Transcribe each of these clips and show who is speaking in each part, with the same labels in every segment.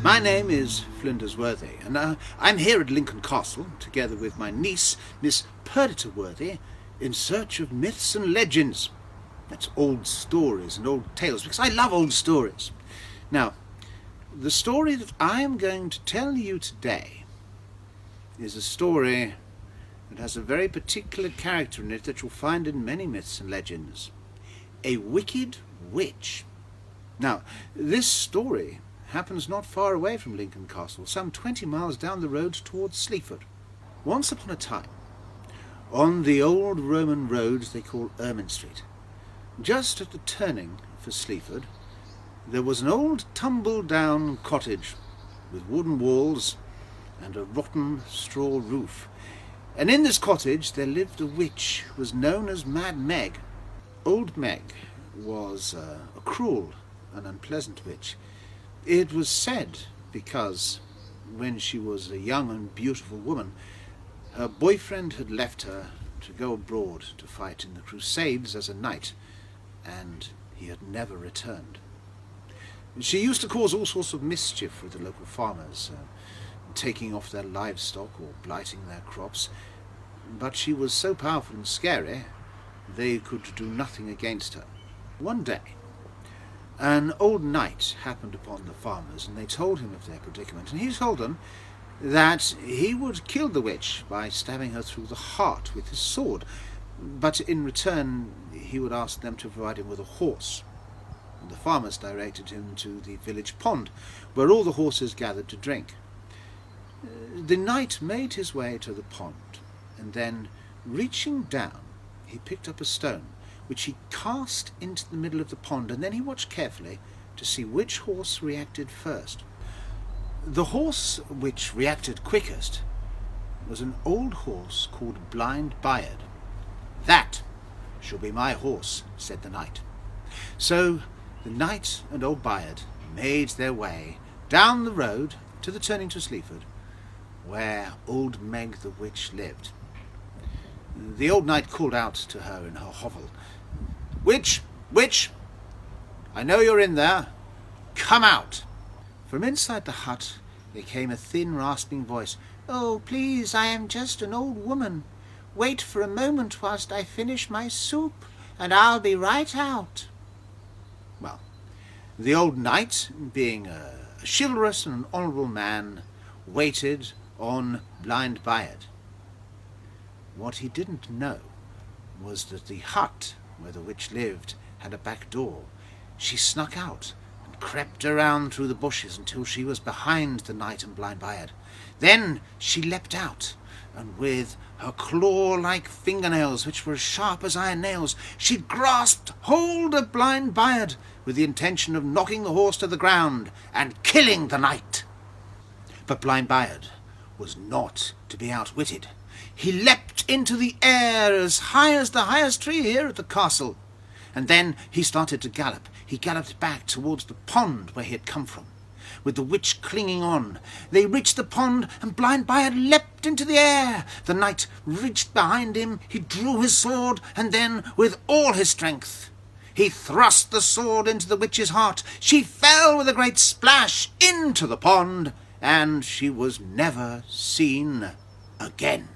Speaker 1: My name is Flinders Worthy, and I'm here at Lincoln Castle, together with my niece, Miss Perdita Worthy, in search of myths and legends. That's old stories and old tales, because I love old stories. Now, the story that I am going to tell you today is a story that has a very particular character in it that you'll find in many myths and legends. A wicked witch. Now, this story happens not far away from Lincoln Castle, some 20 miles down the road towards Sleaford. Once upon a time, on the old Roman road they call Ermine Street, just at the turning for Sleaford, there was an old tumble-down cottage with wooden walls and a rotten straw roof. And in this cottage there lived a witch who was known as Mad Meg. Old Meg was a cruel and unpleasant witch. It was said because when she was a young and beautiful woman, her boyfriend had left her to go abroad to fight in the Crusades as a knight, and he had never returned. She used to cause all sorts of mischief with the local farmers, taking off their livestock or blighting their crops, but she was so powerful and scary they could do nothing against her. One day, an old knight happened upon the farmers, and they told him of their predicament, and he told them that he would kill the witch by stabbing her through the heart with his sword, but in return he would ask them to provide him with a horse. And the farmers directed him to the village pond, where all the horses gathered to drink. The knight made his way to the pond, and then, reaching down, he picked up a stone, which he cast into the middle of the pond, and then he watched carefully to see which horse reacted first. The horse which reacted quickest was an old horse called Blind Byard. "That shall be my horse," said the knight. So the knight and old Byard made their way down the road to the turning to Sleaford, where old Meg the witch lived. The old knight called out to her in her hovel, "Witch, witch, I know you're in there. Come out." From inside the hut there came a thin, rasping voice. "Oh, please, I am just an old woman. Wait for a moment whilst I finish my soup, and I'll be right out." Well, the old knight, being a chivalrous and an honourable man, waited on Blind Byard. What he didn't know was that the hut where the witch lived had a back door. She snuck out and crept around through the bushes until she was behind the knight and Blind Byard. Then she leapt out, and with her claw-like fingernails, which were as sharp as iron nails, she grasped hold of Blind Byard with the intention of knocking the horse to the ground and killing the knight. But Blind Byard was not to be outwitted. He leapt into the air as high as the highest tree here at the castle, and then he started to gallop. He galloped back towards the pond where he had come from, with the witch clinging on. They reached the pond, and Blind Byard leapt into the air. The knight reached behind him, he drew his sword, and then, with all his strength, he thrust the sword into the witch's heart. She fell with a great splash into the pond, and she was never seen again.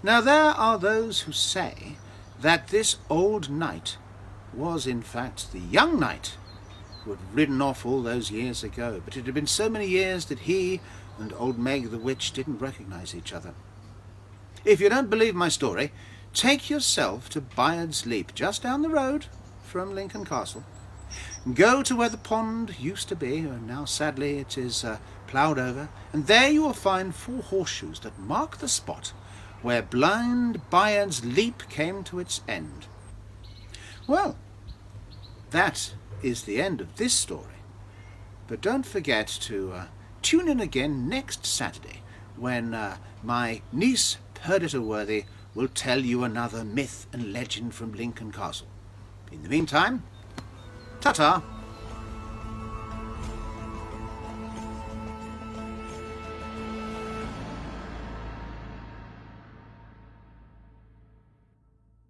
Speaker 1: Now there are those who say that this old knight was in fact the young knight who had ridden off all those years ago, but it had been so many years that he and old Meg the witch didn't recognize each other. If you don't believe my story, take yourself to Byard's Leap, just down the road from Lincoln Castle. Go to where the pond used to be, and now sadly it is ploughed over, and there you will find 4 horseshoes that mark the spot where Blind Byard's leap came to its end. Well, that is the end of this story. But don't forget to tune in again next Saturday when my niece Perdita Worthy will tell you another myth and legend from Lincoln Castle. In the meantime, ta-ta!